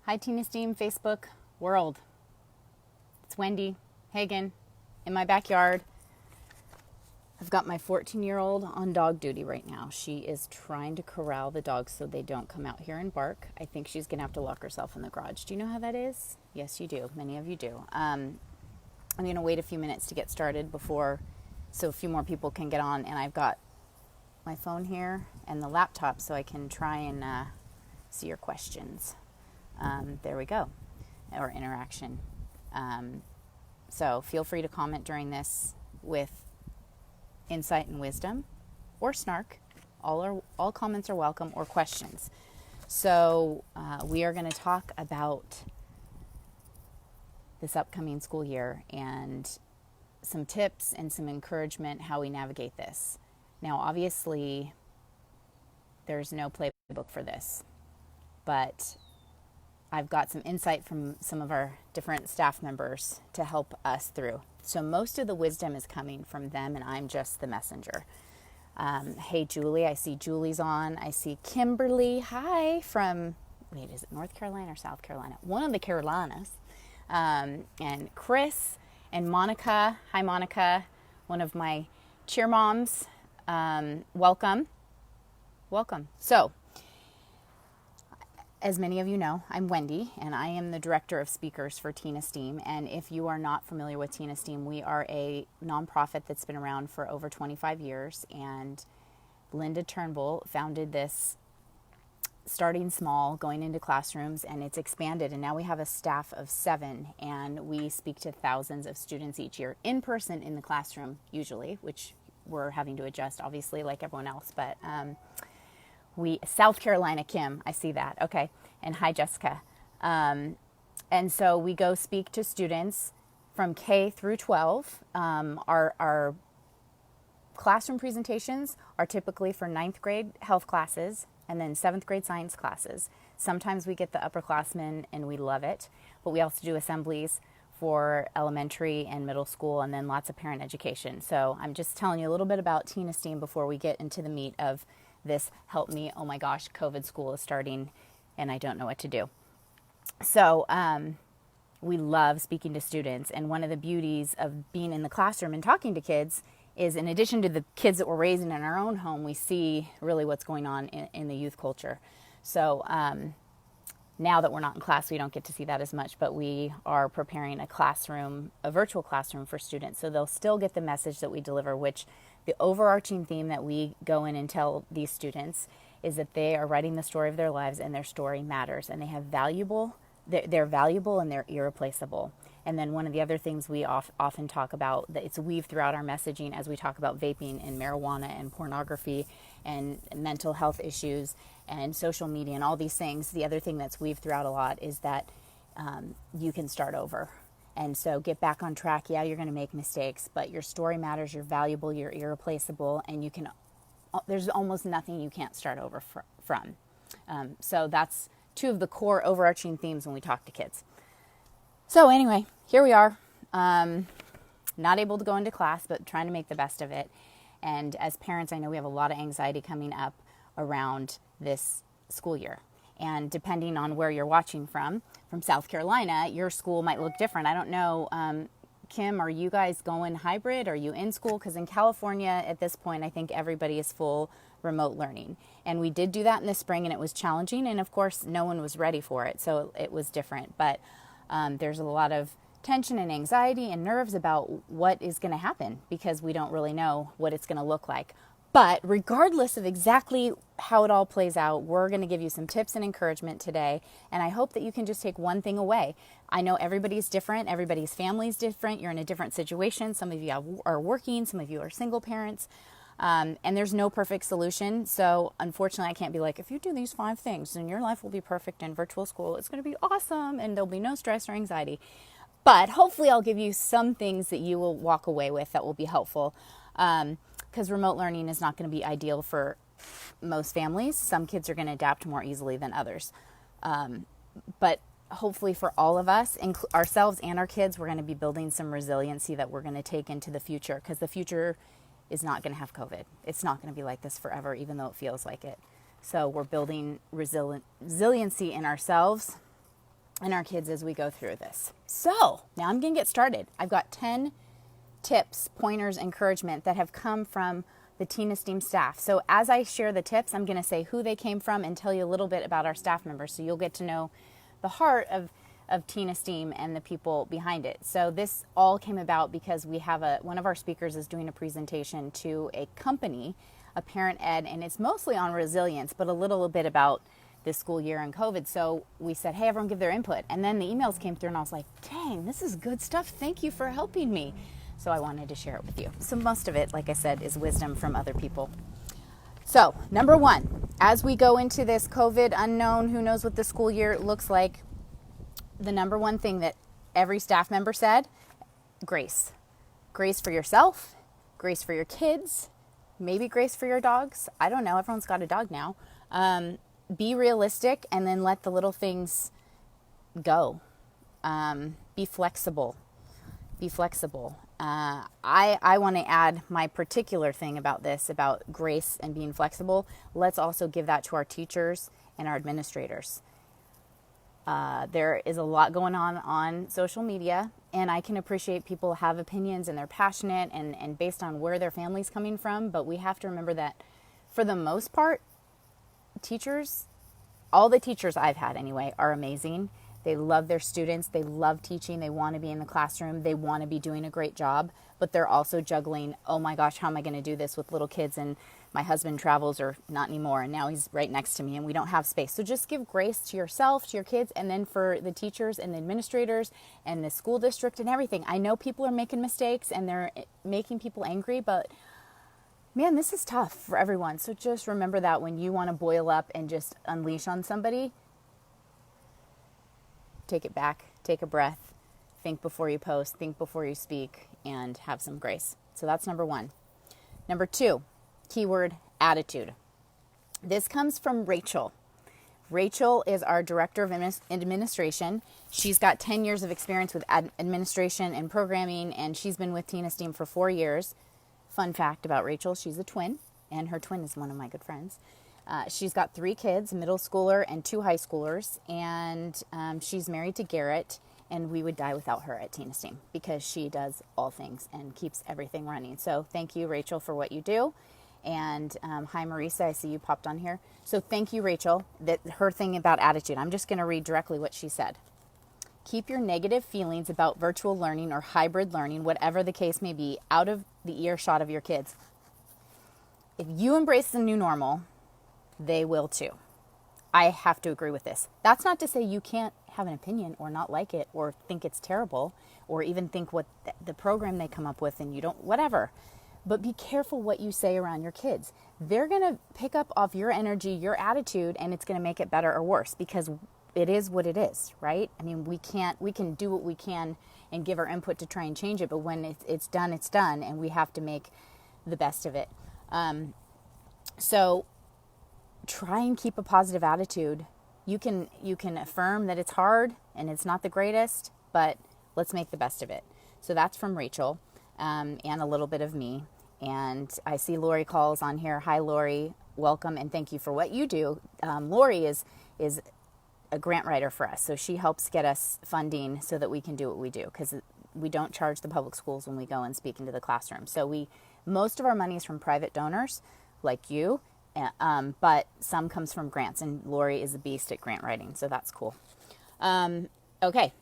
Hi, Tina Steam Facebook world. It's Wendy Hagen in my backyard. I've got my 14-year-old on dog duty right now. She is trying to corral the dogs so they don't come out here and bark. I think she's going to have to lock herself in the garage. Do you know how that is? Yes, you do. Many of you do. I'm going to wait a few minutes to get started so a few more people can get on. And I've got my phone here and the laptop so I can try and see your questions. There we go, or interaction. So feel free to comment during this with insight and wisdom or snark. All comments are welcome, or questions. So we are going to talk about this upcoming school year and some tips and some encouragement how we navigate this. Now, obviously, there's no playbook for this, but I've got some insight from some of our different staff members to help us through. So most of the wisdom is coming from them, and I'm just the messenger. Hey, Julie, I see Julie's on. I see Kimberly. Hi, from, is it North Carolina or South Carolina? One of the Carolinas. And Chris and Monica. Hi, Monica, one of my cheer moms. Welcome. So, as many of you know, I'm Wendy, and I am the Director of Speakers for Tina Steam. And if you are not familiar with Tina Steam, we are a nonprofit that's been around for over 25 years. And Linda Turnbull founded this starting small, going into classrooms, and it's expanded. And now we have a staff of 7, and we speak to thousands of students each year in person in the classroom, usually, which we're having to adjust, obviously, like everyone else. But South Carolina, Kim, I see that. Okay. And hi, Jessica. And so we go speak to students from K through 12. Our classroom presentations are typically for 9th grade health classes and then 7th grade science classes. Sometimes we get the upperclassmen and we love it, but we also do assemblies for elementary and middle school, and then lots of parent education. So I'm just telling you a little bit about Tina Steam before we get into the meat of this. Help me, oh my gosh, COVID school is starting and I don't know what to do. So we love speaking to students, and one of the beauties of being in the classroom and talking to kids is, in addition to the kids that we're raising in our own home, we see really what's going on in the youth culture. So now that we're not in class, we don't get to see that as much, but we are preparing a virtual classroom for students. So they'll still get the message that we deliver, which the overarching theme that we go in and tell these students is that they are writing the story of their lives, and their story matters, and they're valuable and they're irreplaceable. And then one of the other things we often talk about, that it's weaved throughout our messaging as we talk about vaping and marijuana and pornography and mental health issues and social media and all these things. The other thing that's weaved throughout a lot is that you can start over. And so get back on track. Yeah, you're going to make mistakes, but your story matters, you're valuable, you're irreplaceable, and there's almost nothing you can't start over from. So that's 2 of the core overarching themes when we talk to kids. So anyway, here we are. Not able to go into class, but trying to make the best of it. And as parents, I know we have a lot of anxiety coming up around this school year. And depending on where you're watching from South Carolina, your school might look different. I don't know, Kim, are you guys going hybrid? Are you in school? Because in California at this point, I think everybody is full remote learning. And we did do that in the spring, and it was challenging. And of course, no one was ready for it, so it was different. But there's a lot of tension and anxiety and nerves about what is going to happen, because we don't really know what it's going to look like. But regardless of exactly how it all plays out, we're going to give you some tips and encouragement today. And I hope that you can just take one thing away. I know everybody's different. Everybody's family is different. You're in a different situation. Some of you are working. Some of you are single parents. And there's no perfect solution. So unfortunately, I can't be like, if you do these 5 things, then your life will be perfect in virtual school. It's going to be awesome, and there'll be no stress or anxiety. But hopefully I'll give you some things that you will walk away with that will be helpful. Because remote learning is not going to be ideal for most families. Some kids are going to adapt more easily than others. But hopefully for all of us, ourselves and our kids, we're going to be building some resiliency that we're going to take into the future, because the future is not going to have COVID. It's not going to be like this forever, even though it feels like it. So we're building resiliency in ourselves and our kids as we go through this. So now I'm going to get started. I've got 10 tips, pointers, encouragement that have come from the Teen Esteem staff. So as I share the tips, I'm going to say who they came from and tell you a little bit about our staff members. So you'll get to know the heart of Teen Esteem and the people behind it. So this all came about because we have one of our speakers is doing a presentation to a company, a parent ed, and it's mostly on resilience, but a little bit about this school year and COVID. So we said, hey, everyone give their input. And then the emails came through and I was like, dang, this is good stuff. Thank you for helping me. So I wanted to share it with you. So most of it, like I said, is wisdom from other people. So number one, as we go into this COVID unknown, who knows what the school year looks like, the number one thing that every staff member said, grace. Grace for yourself, grace for your kids, maybe grace for your dogs. I don't know. Everyone's got a dog now. Be realistic and then let the little things go. Be flexible. Be flexible. I want to add my particular thing about this, about grace and being flexible. Let's also give that to our teachers and our administrators. There is a lot going on social media, and I can appreciate people have opinions and they're passionate and based on where their family's coming from. But we have to remember that for the most part, teachers, all the teachers I've had anyway, are amazing. They love their students. They love teaching. They want to be in the classroom. They want to be doing a great job, but they're also juggling, oh my gosh, how am I going to do this with little kids? And my husband travels, or not anymore, and now he's right next to me and we don't have space. So just give grace to yourself, to your kids, and then for the teachers and the administrators and the school district and everything. I know people are making mistakes and they're making people angry, but man, this is tough for everyone. So just remember that when you want to boil up and just unleash on somebody, take it back, take a breath, think before you post, think before you speak, and have some grace. So that's number one. Number two, keyword attitude. This comes from Rachel. Rachel is our director of administration. She's got 10 years of experience with administration and programming, and she's been with Teen Esteem for 4 years. Fun fact about Rachel, she's a twin, and her twin is one of my good friends. She's got 3 kids, a middle schooler and 2 high schoolers, and she's married to Garrett, and we would die without her at Teen Esteem because she does all things and keeps everything running. So thank you, Rachel, for what you do. And hi, Marisa, I see you popped on here. So thank you, Rachel. That her thing about attitude, I'm just going to read directly what she said. Keep your negative feelings about virtual learning or hybrid learning, whatever the case may be, out of the earshot of your kids. If you embrace the new normal, they will too. I have to agree with this. That's not to say you can't have an opinion or not like it or think it's terrible or even think what the program they come up with and you don't, whatever. But be careful what you say around your kids. They're going to pick up off your energy, your attitude, and it's going to make it better or worse because it is what it is, right? I mean, we can do what we can and give our input to try and change it, but when it's done, and we have to make the best of it. So try and keep a positive attitude. You can affirm that it's hard and it's not the greatest, but let's make the best of it. So that's from Rachel, and a little bit of me. And I see Lori calls on here. Hi, Lori. Welcome and thank you for what you do. Lori is a grant writer for us, so she helps get us funding so that we can do what we do because we don't charge the public schools when we go and speak into the classroom. So most of our money is from private donors like you, but some comes from grants, and Lori is a beast at grant writing, so that's cool. Okay,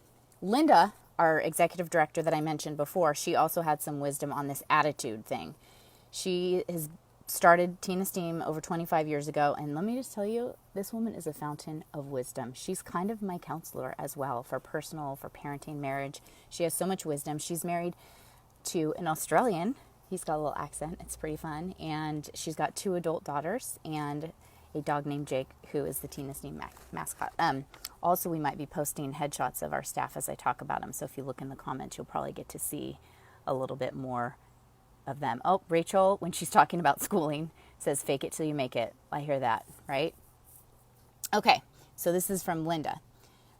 Linda, our executive director that I mentioned before, she also had some wisdom on this attitude thing. She has started Teen Esteem over 25 years ago, and let me just tell you, this woman is a fountain of wisdom. She's kind of my counselor as well for personal, for parenting, marriage. She has so much wisdom. She's married to an Australian. He's got a little accent. It's pretty fun. And she's got 2 adult daughters and a dog named Jake, who is the Teen Esteem mascot. Also, we might be posting headshots of our staff as I talk about them. So if you look in the comments, you'll probably get to see a little bit more of them. Oh, Rachel, when she's talking about schooling, says fake it till you make it. I hear that, right? Okay, so this is from Linda.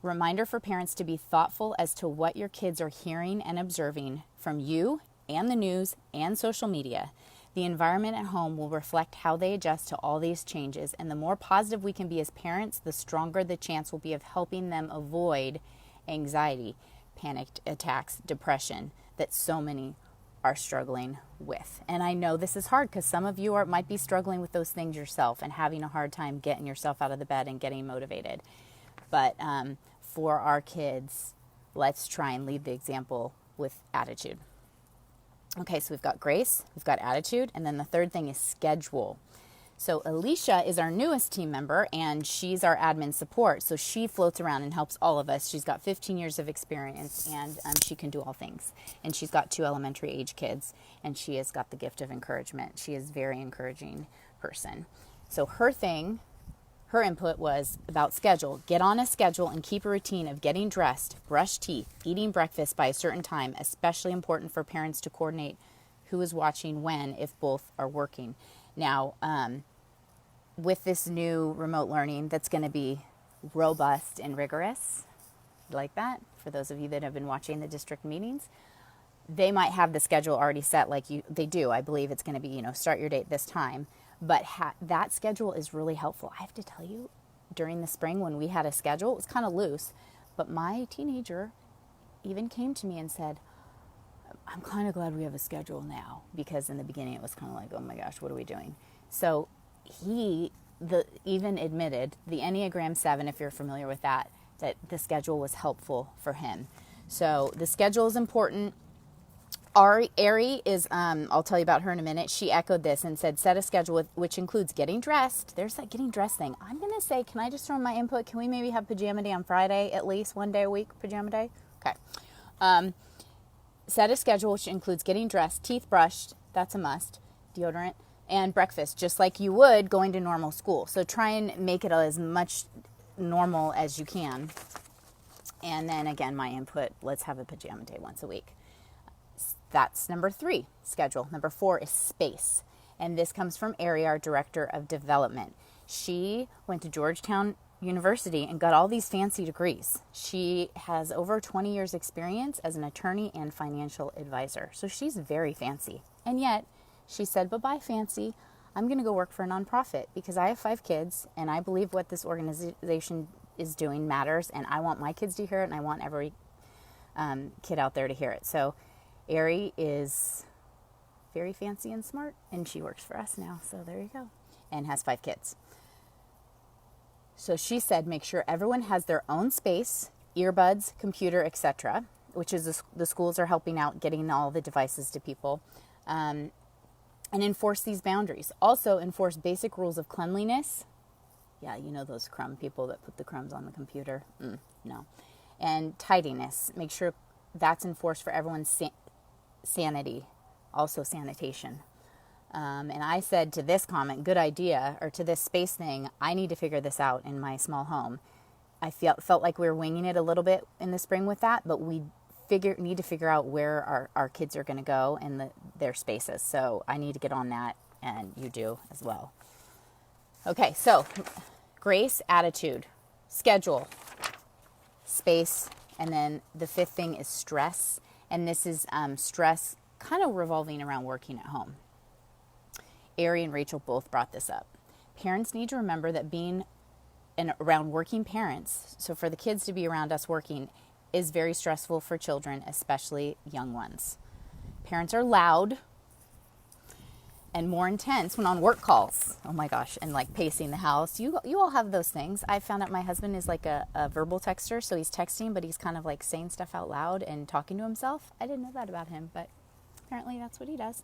Reminder for parents to be thoughtful as to what your kids are hearing and observing from you and the news and social media. The environment at home will reflect how they adjust to all these changes, and the more positive we can be as parents, the stronger the chance will be of helping them avoid anxiety, panic attacks, depression that so many are struggling with. And I know this is hard because some of you might be struggling with those things yourself and having a hard time getting yourself out of the bed and getting motivated. But for our kids, let's try and lead the example with attitude. Okay, so we've got grace, we've got attitude, and then the third thing is schedule. So Alicia is our newest team member, and she's our admin support. So she floats around and helps all of us. She's got 15 years of experience, and she can do all things. And she's got 2 elementary age kids, and she has got the gift of encouragement. She is a very encouraging person. So her input was about schedule. Get on a schedule and keep a routine of getting dressed, brush teeth, eating breakfast by a certain time, especially important for parents to coordinate who is watching when if both are working. Now, with this new remote learning that's going to be robust and rigorous, like that, for those of you that have been watching the district meetings, they might have the schedule already set they do. I believe it's going to be, start your date this time. But that schedule is really helpful. I have to tell you, during the spring when we had a schedule, it was kind of loose. But my teenager even came to me and said, I'm kind of glad we have a schedule now. Because in the beginning it was kind of like, oh my gosh, what are we doing? So he even admitted, the Enneagram 7, if you're familiar with that the schedule was helpful for him. So the schedule is important. Ari is, I'll tell you about her in a minute. She echoed this and said, set a schedule which includes getting dressed. There's that getting dressed thing. I'm going to say, can I just throw in my input? Can we maybe have pajama day on Friday, at least one day a week, pajama day? Okay. Set a schedule which includes getting dressed, teeth brushed, that's a must, deodorant, and breakfast, just like you would going to normal school. So try and make it as much normal as you can. And then again, my input, let's have a pajama day once a week. That's number 3, schedule. Number 4 is space. And this comes from Ari, our director of development. She went to Georgetown University and got all these fancy degrees. She has over 20 years experience as an attorney and financial advisor. So she's very fancy. And yet she said, bye-bye fancy. I'm going to go work for a nonprofit because I have 5 kids and I believe what this organization is doing matters. And I want my kids to hear it and I want every kid out there to hear it. So Ari is very fancy and smart, and she works for us now. So there you go. And has 5 kids. So she said, make sure everyone has their own space, earbuds, computer, etc., which is the schools are helping out getting all the devices to people, and enforce these boundaries. Also enforce basic rules of cleanliness. Yeah, those crumb people that put the crumbs on the computer. No. And tidiness. Make sure that's enforced for everyone's sanity, also sanitation. And I said to this comment, good idea, or to this space thing, I need to figure this out in my small home. I felt like we were winging it a little bit in the spring with that, but we need to figure out where our kids are going to go and their spaces. So I need to get on that, and you do as well. Okay, so grace, attitude, schedule, space, and then the 5th thing is stress. And this is stress kind of revolving around working at home. Ari and Rachel both brought this up. Parents need to remember that being around working parents, so for the kids to be around us working, is very stressful for children, especially young ones. Parents are loud and more intense when on work calls. Oh my gosh, and like pacing the house. You all have those things. I found out my husband is like a verbal texter, so he's texting, but he's kind of like saying stuff out loud and talking to himself. I didn't know that about him, but apparently that's what he does.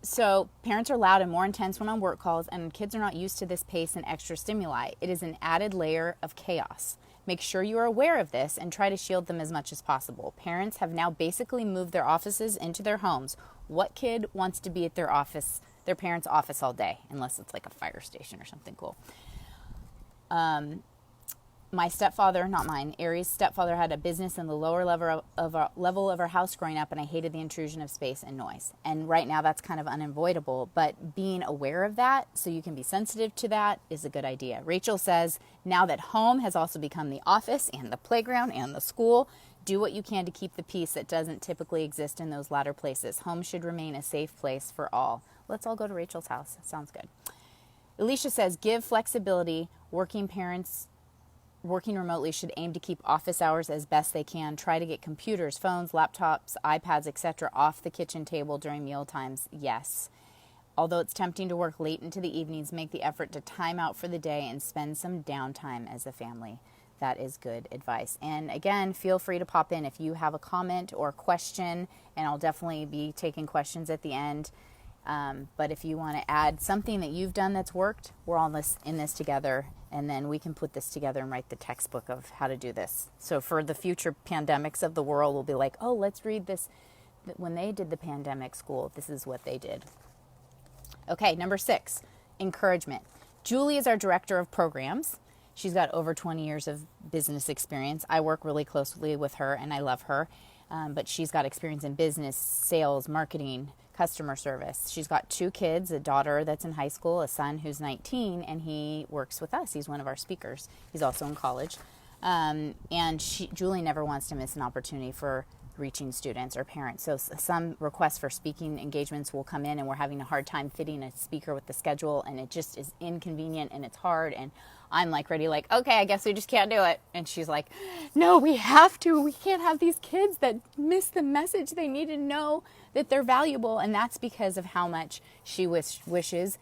So parents are loud and more intense when on work calls, and kids are not used to this pace and extra stimuli. It is an added layer of chaos. Make sure you are aware of this and try to shield them as much as possible. Parents have now basically moved their offices into their homes. What kid wants to be at their parents' office all day, unless it's like a fire station or something cool? My stepfather, not mine, Ari's stepfather had a business in the lower level of our house growing up, and I hated the intrusion of space and noise. And right now that's kind of unavoidable, but being aware of that so you can be sensitive to that is a good idea. Rachel says, now that home has also become the office and the playground and the school, Do what you can to keep the peace that doesn't typically exist in those latter places. Home should remain a safe place for all. Let's all go to Rachel's house. Sounds good. Alicia says, give flexibility. Working parents working remotely should aim to keep office hours as best they can. Try to get computers, phones, laptops, iPads, etc. off the kitchen table during meal times. Yes. Although it's tempting to work late into the evenings, make the effort to time out for the day and spend some downtime as a family. That is good advice. And again, feel free to pop in if you have a comment or question, and I'll definitely be taking questions at the end. But if you want to add something that you've done that's worked, we're all in this together, and then we can put this together and write the textbook of how to do this. So for the future pandemics of the world, we'll be like, oh, let's read this. When they did the pandemic school, this is what they did. Okay, number 6, encouragement. Julie is our director of programs. She's got over 20 years of business experience. I work really closely with her, and I love her. But she's got experience in business, sales, marketing, customer service. She's got 2 kids, a daughter that's in high school, a son who's 19, and he works with us. He's one of our speakers. He's also in college. And Julie never wants to miss an opportunity for reaching students or parents. So some requests for speaking engagements will come in, and we're having a hard time fitting a speaker with the schedule, and it just is inconvenient and it's hard. And I'm like ready, like, okay, I guess we just can't do it. And she's like, no, we have to. We can't have these kids that miss the message. They need to know that they're valuable. And that's because of how much she wishes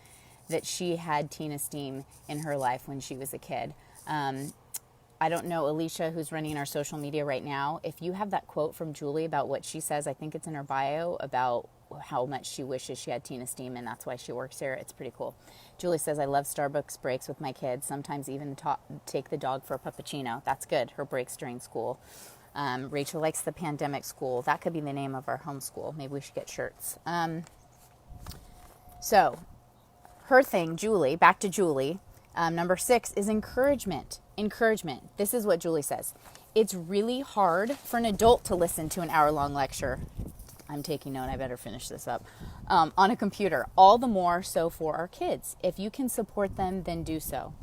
that she had Tina Steam in her life when she was a kid. I don't know, Alicia, who's running our social media right now, if you have that quote from Julie about what she says, I think it's in her bio, about how much she wishes she had Tina Steam, and that's why she works here. It's pretty cool. Julie says, I love Starbucks breaks with my kids, sometimes even take the dog for a puppuccino. That's good, her breaks during school. Rachel likes the pandemic school. That could be the name of our homeschool. Maybe we should get shirts. So, her thing, Julie, back to Julie, number 6 is encouragement. Encouragement. This is what Julie says. It's really hard for an adult to listen to an hour-long lecture. I'm taking note. I better finish this up. On a computer. All the more so for our kids. If you can support them, then do so.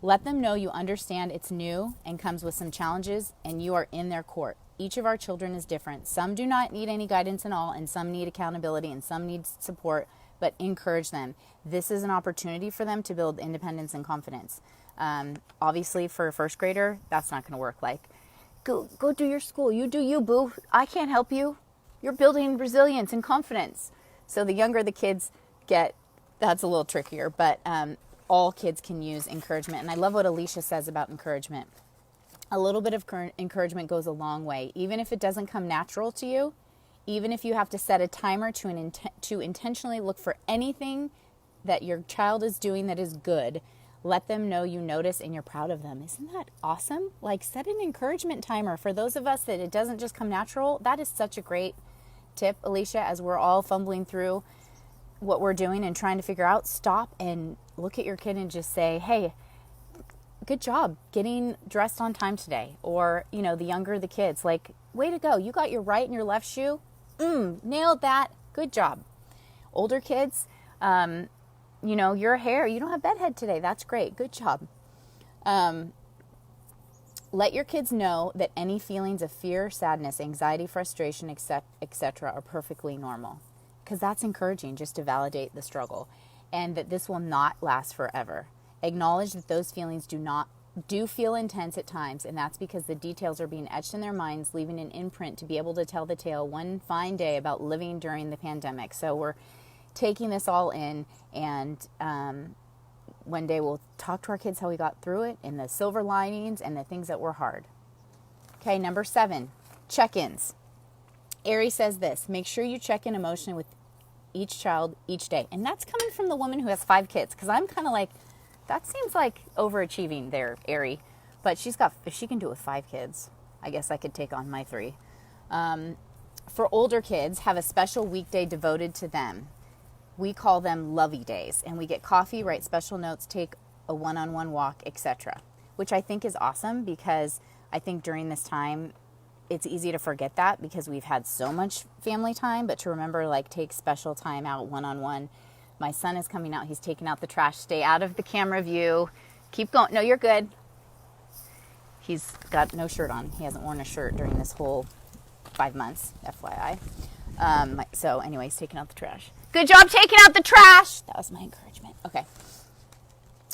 Let them know you understand it's new and comes with some challenges, and you are in their court. Each of our children is different. Some do not need any guidance at all, and some need accountability, and some need support, but encourage them. This is an opportunity for them to build independence and confidence. Obviously, for a first grader, that's not going to work. Like, go do your school. You do you, boo. I can't help you. You're building resilience and confidence. So the younger the kids get, that's a little trickier. But all kids can use encouragement. And I love what Alicia says about encouragement. A little bit of encouragement goes a long way. Even if it doesn't come natural to you, even if you have to set a timer to intentionally look for anything that your child is doing that is good, let them know you notice and you're proud of them. Isn't that awesome? Like, set an encouragement timer. For those of us that it doesn't just come natural, that is such a great tip, Alicia, as we're all fumbling through what we're doing and trying to figure out. Stop and look at your kid and just say, hey, good job getting dressed on time today. Or, the younger the kids, like, way to go. You got your right and your left shoe. Nailed that. Good job. Older kids, your hair, you don't have bedhead today. That's great. Good job. Let your kids know that any feelings of fear, sadness, anxiety, frustration, etc. are perfectly normal. Because that's encouraging, just to validate the struggle. And that this will not last forever. Acknowledge that those feelings do feel intense at times, and that's because the details are being etched in their minds, leaving an imprint to be able to tell the tale one fine day about living during the pandemic. So we're taking this all in, and one day we'll talk to our kids how we got through it, and the silver linings and the things that were hard. Okay, number 7, check-ins. Ari says this: make sure you check in emotionally with each child each day. And that's coming from the woman who has 5 kids, because I'm kind of like, that seems like overachieving there, Ari. But if she can do it with 5 kids, I guess I could take on my 3. For older kids, have a special weekday devoted to them. We call them lovey days, and we get coffee, write special notes, take a one-on-one walk, etc., which I think is awesome, because I think during this time, it's easy to forget that because we've had so much family time, but to remember, like, take special time out one-on-one. My son is coming out. He's taking out the trash. Stay out of the camera view. Keep going. No, you're good. He's got no shirt on. He hasn't worn a shirt during this whole 5 months, FYI. So anyway, he's taking out the trash. Good job taking out the trash. That was my encouragement. Okay.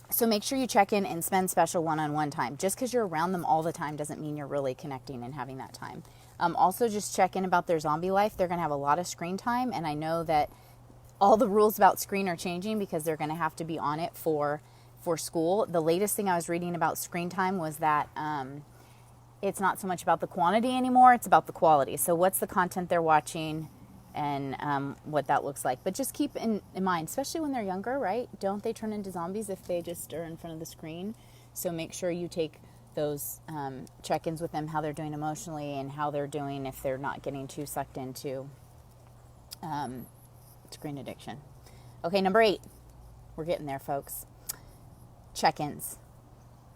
So make sure you check in and spend special one-on-one time. Just because you're around them all the time doesn't mean you're really connecting and having that time. Also, just check in about their zombie life. They're going to have a lot of screen time, and I know that all the rules about screen are changing because they're going to have to be on it for school. The latest thing I was reading about screen time was that it's not so much about the quantity anymore, it's about the quality. So what's the content they're watching and what that looks like. But just keep in mind, especially when they're younger, right? Don't they turn into zombies if they just are in front of the screen? So make sure you take those check-ins with them, how they're doing emotionally and how they're doing if they're not getting too sucked into screen addiction. Okay, number 8. We're getting there, folks. Check-ins.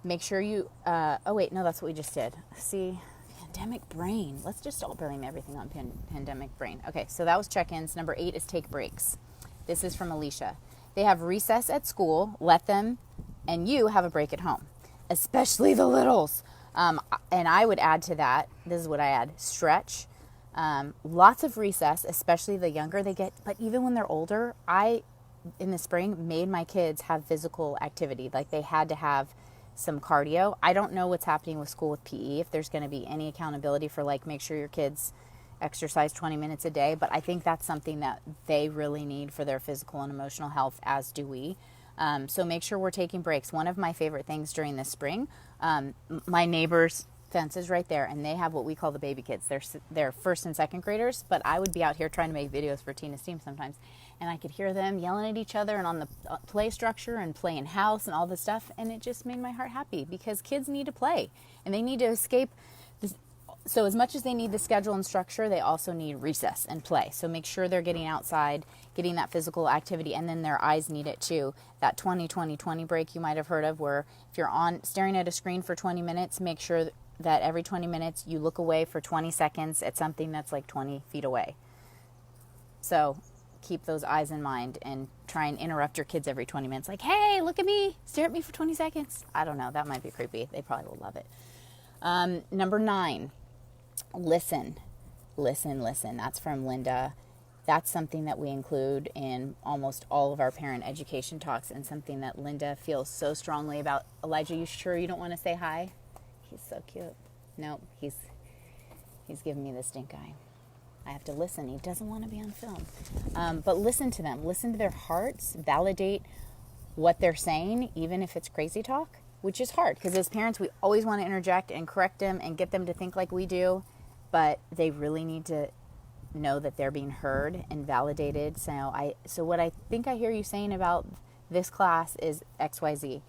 Make sure you, oh wait, no, that's what we just did. See, pandemic brain. Let's just all blame everything on pandemic brain. Okay, so that was check-ins. Number 8 is take breaks. This is from Alicia. They have recess at school. Let them and you have a break at home, especially the littles. And I would add to that, this is what I add, stretch. Lots of recess, especially the younger they get. But even when they're older, in the spring, made my kids have physical activity. Like they had to have some cardio. I don't know what's happening with school with PE, if there's going to be any accountability for like make sure your kids exercise 20 minutes a day, but I think that's something that they really need for their physical and emotional health, as do we. So make sure we're taking breaks. One of my favorite things during the spring, my neighbor's fence is right there, and they have what we call the baby kids. They're first and second graders, but I would be out here trying to make videos for Tina's team sometimes, and I could hear them yelling at each other and on the play structure and playing house and all this stuff, and it just made my heart happy because kids need to play and they need to escape. So as much as they need the schedule and structure, they also need recess and play. So make sure they're getting outside, getting that physical activity, and then their eyes need it too. That 20-20-20 break you might have heard of, where if you're staring at a screen for 20 minutes, make sure that every 20 minutes you look away for 20 seconds at something that's like 20 feet away. So keep those eyes in mind and try and interrupt your kids every 20 minutes. Like, hey, look at me, stare at me for 20 seconds. I don't know, that might be creepy. They probably will love it. Number 9, listen. That's from Linda. That's something that we include in almost all of our parent education talks, and something that Linda feels so strongly about. Elijah, you sure you don't want to say hi? He's so cute. Nope, he's giving me the stink eye. I have to listen. He doesn't want to be on film. But listen to them. Listen to their hearts. Validate what they're saying, even if it's crazy talk, which is hard because as parents, we always want to interject and correct them and get them to think like we do, but they really need to know that they're being heard and validated. So what I think I hear you saying about this class is XYZ.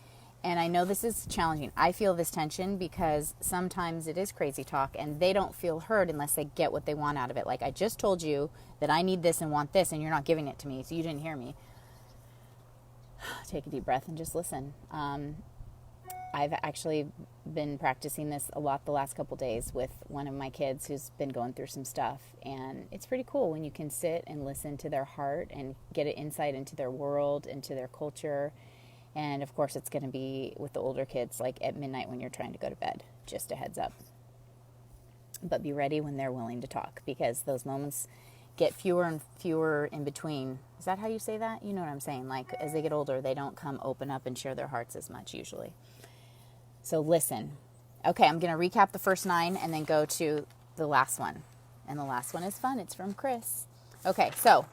And I know this is challenging. I feel this tension because sometimes it is crazy talk and they don't feel heard unless they get what they want out of it. Like, I just told you that I need this and want this and you're not giving it to me, so you didn't hear me. Take a deep breath and just listen. I've actually been practicing this a lot the last couple days with one of my kids who's been going through some stuff. And it's pretty cool when you can sit and listen to their heart and get an insight into their world, into their culture. And of course, it's going to be with the older kids, like at midnight when you're trying to go to bed, just a heads up. But be ready when they're willing to talk, because those moments get fewer and fewer in between. Is that how you say that? You know what I'm saying? Like, as they get older, they don't come open up and share their hearts as much usually. So listen. Okay, I'm going to recap the first 9 and then go to the last one. And the last one is fun. It's from Chris. Okay, so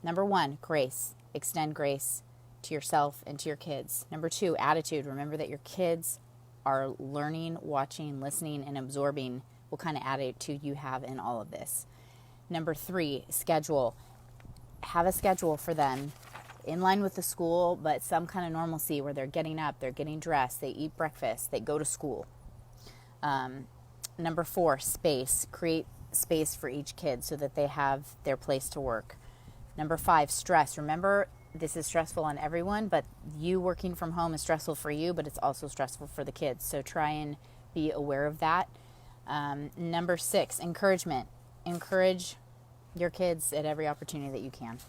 number 1, grace. Extend grace to yourself and to your kids. Number 2, attitude. Remember that your kids are learning, watching, listening, and absorbing what kind of attitude you have in all of this. Number 3, schedule. Have a schedule for them in line with the school, but some kind of normalcy where they're getting up, they're getting dressed, they eat breakfast, they go to school. Number 4, space. Create space for each kid so that they have their place to work. Number 5, stress. Remember, this is stressful on everyone, but you working from home is stressful for you, but it's also stressful for the kids. So try and be aware of that. Number 6, encouragement. Encourage your kids at every opportunity that you can.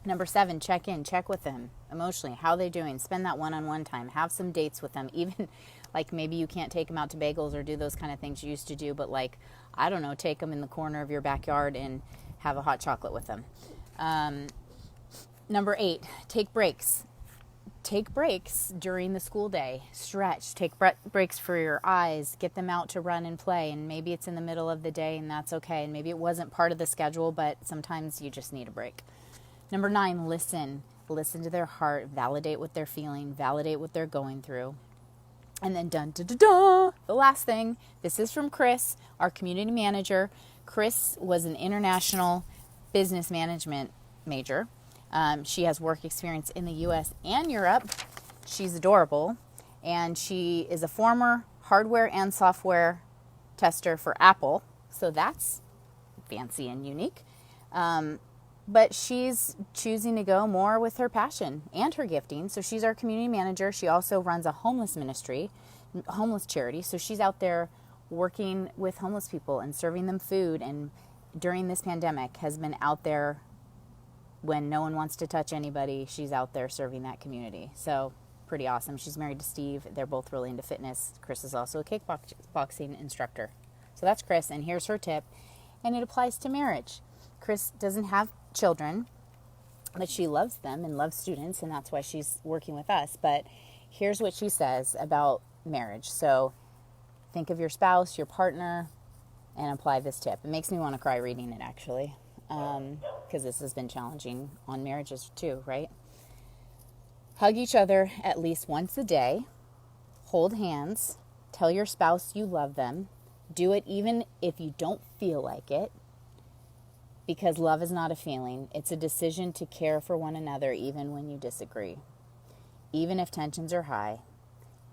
Number 7, check in, check with them emotionally. How are they doing? Spend that one-on-one time. Have some dates with them. Even like maybe you can't take them out to bagels or do those kind of things you used to do, but like, I don't know, take them in the corner of your backyard and have a hot chocolate with them. Number 8, take breaks. Take breaks during the school day. Stretch. Take breaks for your eyes. Get them out to run and play. And maybe it's in the middle of the day and that's okay. And maybe it wasn't part of the schedule, but sometimes you just need a break. Number 9, listen. Listen to their heart. Validate what they're feeling. Validate what they're going through. And then the last thing. This is from Chris, our community manager. Chris was an international business management major. She has work experience in the U.S. and Europe. She's adorable. And she is a former hardware and software tester for Apple. So that's fancy and unique. But she's choosing to go more with her passion and her gifting. So she's our community manager. She also runs a homeless ministry, homeless charity. So she's out there working with homeless people and serving them food. And during this pandemic has been out there when no one wants to touch anybody. She's out there serving that community. So pretty awesome. She's married to Steve. They're both really into fitness. Chris is also a kickboxing instructor. So that's Chris. And here's her tip. And it applies to marriage. Chris doesn't have children, but she loves them and loves students, and that's why she's working with us. But here's what she says about marriage. So think of your spouse, your partner, and apply this tip. It makes me want to cry reading it, actually, because this has been challenging on marriages too, right? Hug each other at least once a day. Hold hands. Tell your spouse you love them. Do it even if you don't feel like it. Because love is not a feeling. It's a decision to care for one another even when you disagree. Even if tensions are high.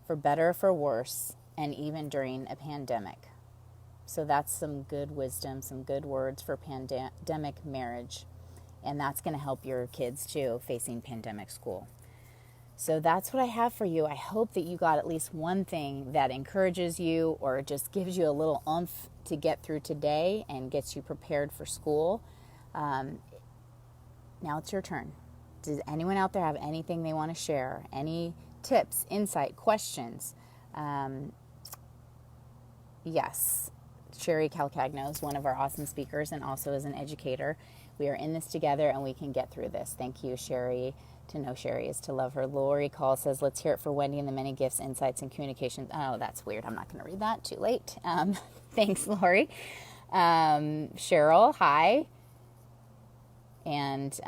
For better or for worse. And even during a pandemic. So that's some good wisdom, some good words for pandemic marriage. And that's going to help your kids too facing pandemic school. So that's what I have for you. I hope that you got at least one thing that encourages you or just gives you a little oomph to get through today and gets you prepared for school. Now it's your turn. Does anyone out there have anything they want to share? Any tips, insight, questions? Yes. Sherry Calcagno is one of our awesome speakers and also is an educator. We are in this together and we can get through this. Thank you, Sherry. To know Sherry is to love her. Lori Call says, let's hear it for Wendy and the many gifts, insights, and communications. Oh, that's weird. I'm not going to read that. Too late. Thanks, Lori. Cheryl, hi. And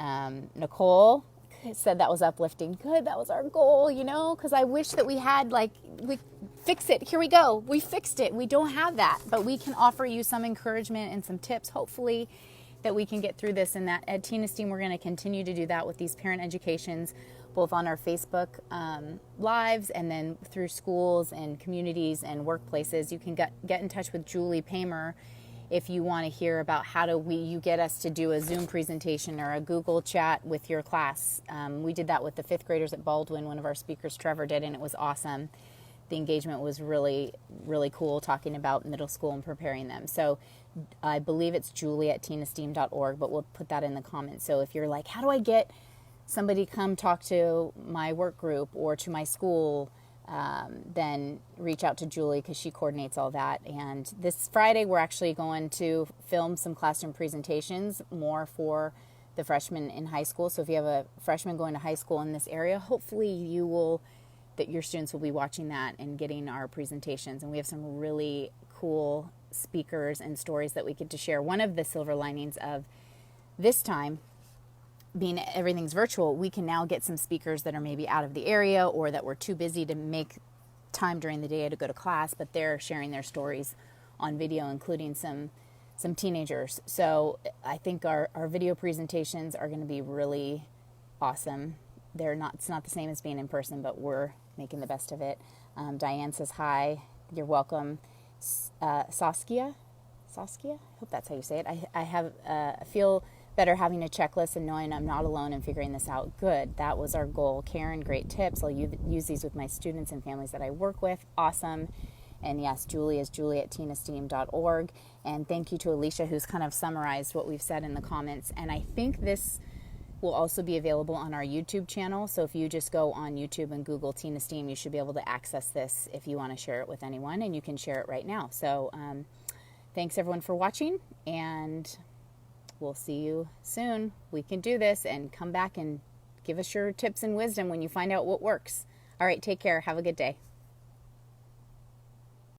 Nicole said that was uplifting. Good, that was our goal, because I wish that we had, we fix it. Here we go. We fixed it. We don't have that, but we can offer you some encouragement and some tips, hopefully, that we can get through this. And that at Teen Esteem, we're going to continue to do that with these parent educations, both on our Facebook lives and then through schools and communities and workplaces. You can get in touch with Julie Paymer if you want to hear about how you get us to do a Zoom presentation or a Google chat with your class. We did that with the 5th graders at Baldwin. One of our speakers, Trevor, did, and it was awesome. The engagement was really, really cool, talking about middle school and preparing them. So I believe it's julie@teenesteem.org, but we'll put that in the comments. So if you're like, how do I get somebody to come talk to my work group or to my school, then reach out to Julie because she coordinates all that. And this Friday, we're actually going to film some classroom presentations more for the freshmen in high school. So if you have a freshman going to high school in this area, hopefully that your students will be watching that and getting our presentations. And we have some really cool speakers and stories that we get to share. One of the silver linings of this time being everything's virtual, we can now get some speakers that are maybe out of the area or that were too busy to make time during the day to go to class, but they're sharing their stories on video, including some teenagers. So I think our video presentations are going to be really awesome. It's not the same as being in person, but we're making the best of it. Diane says hi. You're welcome. Saskia, I hope that's how you say it. I feel better having a checklist and knowing I'm not alone in figuring this out. Good. That was our goal. Karen, great tips. I'll use these with my students and families that I work with. Awesome. And yes, Julie is julie@teenesteem.org. And thank you to Alicia, who's kind of summarized what we've said in the comments. And I think this will also be available on our YouTube channel. So if you just go on YouTube and Google Tina Steam, you should be able to access this if you want to share it with anyone, and you can share it right now. So thanks everyone for watching, and we'll see you soon. We can do this, and come back and give us your tips and wisdom when you find out what works. All right, take care. Have a good day.